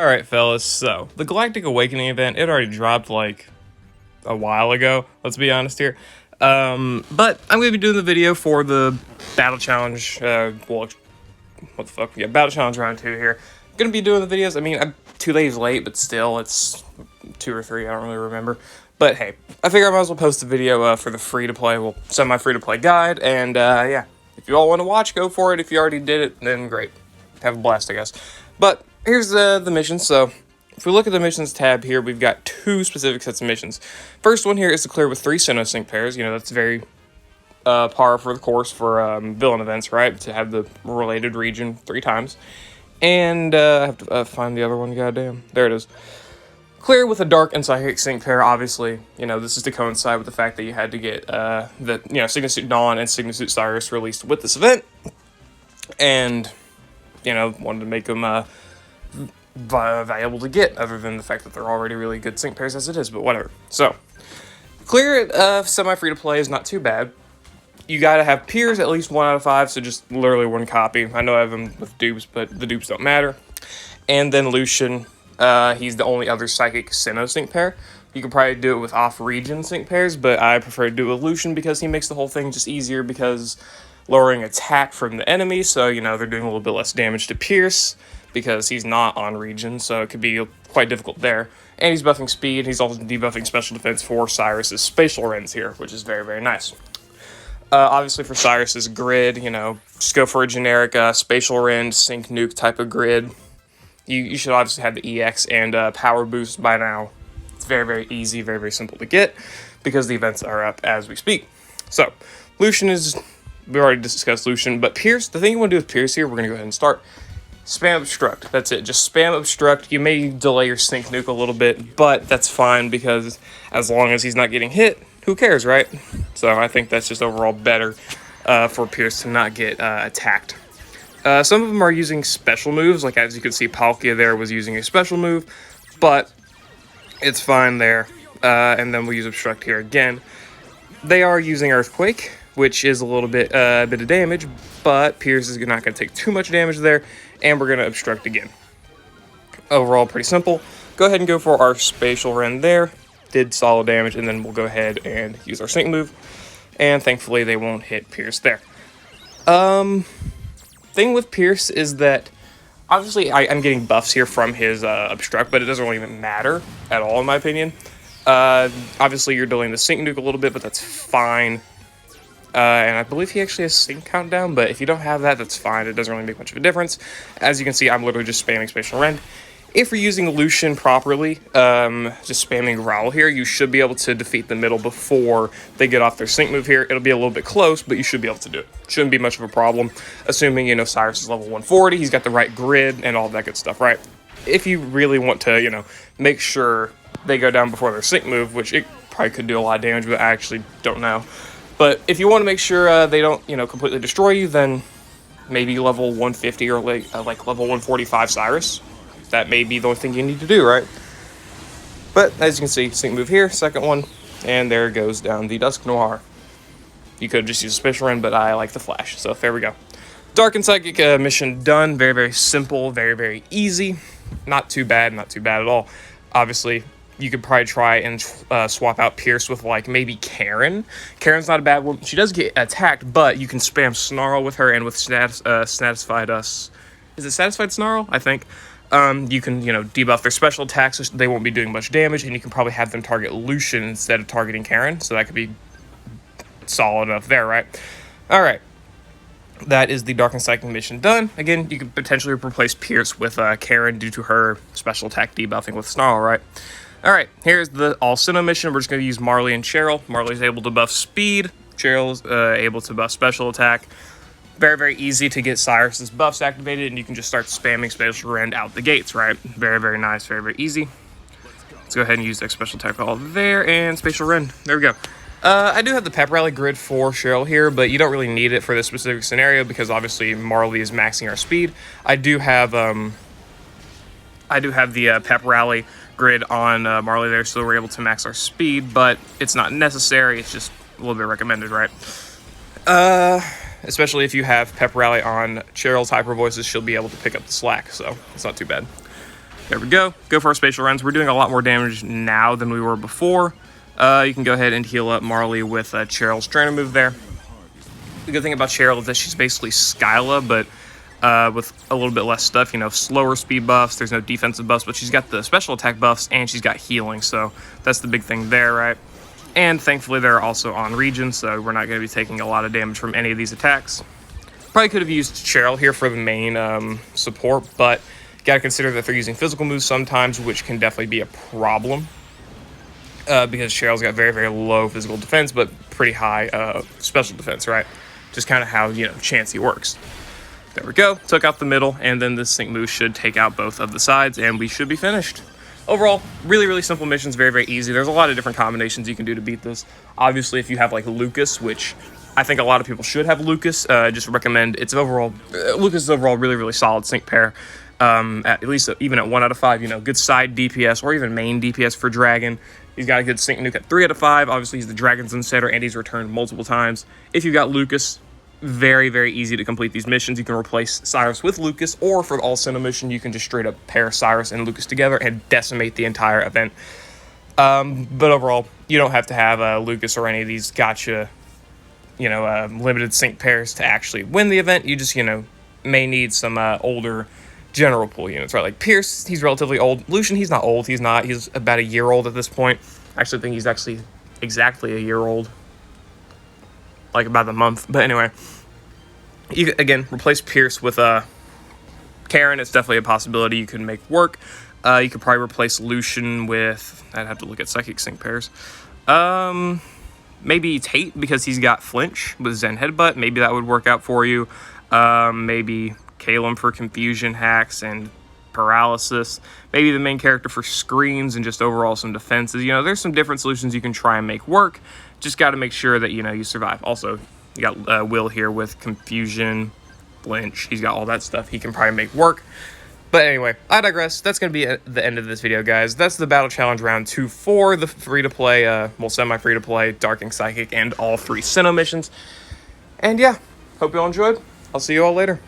Alright fellas, so the Galactic Awakening event, it already dropped like a while ago, let's be honest here. But I'm going to be doing the video for the Battle Challenge, what the fuck, yeah, Battle Challenge Round 2 here. Going to be doing the videos, I mean, I'm 2 days late, but still, it's 2 or 3, I don't really remember. But hey, I figure I might as well post a video for the free-to-play, well, semi-free-to-play guide, and yeah, if you all want to watch, go for it. If you already did it, then great. Have a blast, I guess. But here's the missions. So if we look at the missions tab here, we've got 2 specific sets of missions. First one here is to clear with 3 Sinnoh pairs. You know, that's very par for the course for villain events, right? To have the related region 3 times. And I have to find the other one, goddamn. There it is. Clear with a Dark and Psychic sync pair, obviously. You know, this is to coincide with the fact that you had to get Signet Suit Dawn and Signet Suit Cyrus released with this event. And, you know, wanted to make them valuable to get, other than the fact that they're already really good sync pairs as it is, but whatever. So, clear it semi-free-to-play is not too bad. You gotta have Piers at least 1 out of 5, so just literally 1 copy. I know I have them with dupes, but the dupes don't matter. And then Lucian, he's the only other Psychic Sinnoh sync pair. You could probably do it with off-region sync pairs, but I prefer to do it with Lucian because he makes the whole thing just easier because lowering attack from the enemy, so, you know, they're doing a little bit less damage to Pierce because he's not on region, so it could be quite difficult there. And he's buffing speed. He's also debuffing special defense for Cyrus's spatial rends here, which is very, very nice. Obviously for Cyrus's grid, you know, just go for a generic spatial rend, sync nuke type of grid. You should obviously have the EX and power boost by now. It's very, very easy, very, very simple to get because the events are up as we speak. So, Lucian is, we already discussed Lucian, but Pierce, the thing you want to do with Pierce here, we're going to go ahead and start. Spam Obstruct, that's it, just spam Obstruct. You may delay your sync nuke a little bit, but that's fine because as long as he's not getting hit, who cares, right? So I think that's just overall better for Pierce to not get attacked. Some of them are using special moves, like as you can see, Palkia there was using a special move, but it's fine there. And then we'll use Obstruct here again. They are using Earthquake, which is a little bit of damage, but Pierce is not going to take too much damage there, and we're going to Obstruct again. Overall, pretty simple. Go ahead and go for our Spatial Rend there. Did solid damage, and then we'll go ahead and use our sync move, and thankfully they won't hit Pierce there. Thing with Pierce is that obviously I'm getting buffs here from his Obstruct, but it doesn't really even matter at all in my opinion. Obviously you're delaying the sync nuke a little bit, but that's fine. And I believe he actually has sync countdown, but if you don't have that, that's fine. It doesn't really make much of a difference. As you can see, I'm literally just spamming Spatial Rend. If you're using Lucian properly, just spamming Growl here, you should be able to defeat the middle before they get off their sync move here. It'll be a little bit close, but you should be able to do it. Shouldn't be much of a problem, assuming, you know, Cyrus is level 140, he's got the right grid and all that good stuff, right? If you really want to, you know, make sure they go down before their sync move, which it probably could do a lot of damage, but I actually don't know. But if you want to make sure they don't, you know, completely destroy you, then maybe level 150 or like level 145 Cyrus. That may be the only thing you need to do, right? But as you can see, sync move here, second one, and there goes down the Dusk Noir. You could just use a Special Rend, but I like the Flash, so there we go. Dark and Psychic mission done. Very, very simple, very, very easy. Not too bad at all. Obviously, you could probably try and swap out Pierce with, like, maybe Karen. Karen's not a bad one. She does get attacked, but you can spam Snarl with her, and with Satisfied Us. Is it Satisfied Snarl? I think. You can, you know, debuff their special attacks, so they won't be doing much damage, and you can probably have them target Lucian instead of targeting Karen, so that could be solid enough there, right? Alright. That is the Dark and Psychic mission done. Again, you could potentially replace Pierce with Karen due to her special attack debuffing with Snarl, right? Alright, here's the All Sinnoh mission. We're just going to use Marley and Cheryl. Marley's able to buff speed. Cheryl's able to buff special attack. Very, very easy to get Cyrus's buffs activated, and you can just start spamming Spatial Rend out the gates, right? Very, very nice, very, very easy. Let's go ahead and use that special attack all there, and Spatial Rend. There we go. I do have the Pep Rally grid for Cheryl here, but you don't really need it for this specific scenario because obviously Marley is maxing our speed. I do have the Pep Rally grid on Marley there, so we're able to max our speed, but it's not necessary. It's just a little bit recommended, right? Especially if you have Pep Rally on Cheryl's Hyper Voices, she'll be able to pick up the slack, so it's not too bad. There we go. Go for our spatial runs. We're doing a lot more damage now than we were before. You can go ahead and heal up Marley with Cheryl's trainer move there. The good thing about Cheryl is that she's basically Skyla, but with a little bit less stuff, you know, slower speed buffs, there's no defensive buffs, but she's got the special attack buffs, and she's got healing, so that's the big thing there, right? And thankfully they're also on region, so we're not going to be taking a lot of damage from any of these attacks. Probably could have used Cheryl here for the main support, but gotta consider that they're using physical moves sometimes, which can definitely be a problem. Because Cheryl's got very, very low physical defense, but pretty high special defense, right? Just kind of how, you know, Chansey works. There we go. Took out the middle, and then this sync move should take out both of the sides, and we should be finished. Overall, really, really simple missions, very, very easy. There's a lot of different combinations you can do to beat this. Obviously, if you have, like, Lucas, which I think a lot of people should have Lucas, just recommend it's overall, Lucas is overall really, really solid sync pair. At least even at 1 out of 5, you know, good side DPS or even main DPS for Dragon. He's got a good sync nuke at 3 out of 5. Obviously, he's the Dragon's Insetter, and he's returned multiple times. If you've got Lucas, very, very easy to complete these missions. You can replace Cyrus with Lucas, or for the All Sinnoh mission, you can just straight up pair Cyrus and Lucas together and decimate the entire event. But overall, you don't have to have Lucas or any of these gotcha, you know, limited sync pairs to actually win the event. You just, you know, may need some older general pool units, right? Like Pierce, he's relatively old. Lucian, he's not old. He's not. He's about a year old at this point. I actually think he's actually exactly a year old. Like about a month. But anyway, you again replace Pierce with Karen. It's definitely a possibility you can make work. You could probably replace Lucian with, I'd have to look at psychic sync pairs. Maybe Tate, because he's got flinch with Zen Headbutt. Maybe that would work out for you. Maybe Calum for confusion hacks and paralysis. Maybe the main character for screens and just overall some defenses. You know, there's some different solutions you can try and make work. Just got to make sure that, you know, you survive. Also, you got Will here with confusion, flinch. He's got all that stuff. He can probably make work. But anyway, I digress. That's going to be the end of this video, guys. That's the Battle Challenge Round 2 for the free-to-play, well, semi-free-to-play, Dark and Psychic, and all 3 Sinnoh missions. And yeah, hope you all enjoyed. I'll see you all later.